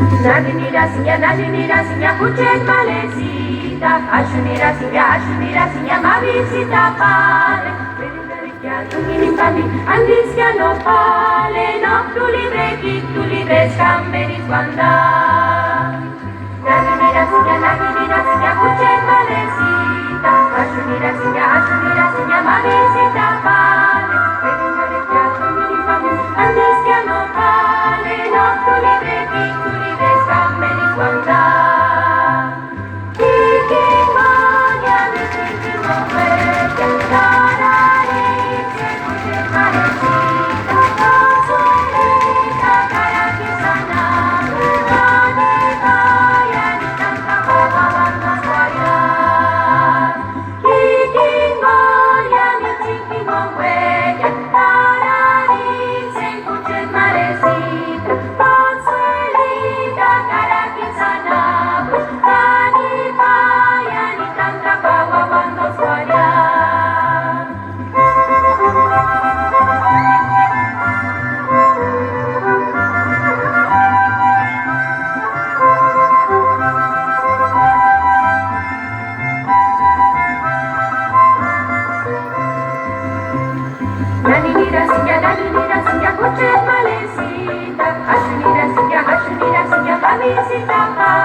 Naninira sinya kuchet malesita. Ashunira sinya mavisita pale. Tungini pali, andiskia no pale. No tu libre, scamberi quanda. Naninira sinya kuchet malesita. Ashunira sinya mavisita pale. Tungini pali, andiskia no pale. No tu libre, scamberi quanda. Naninira sinya kuchet malesita. Ashunira sinya mavisita pale.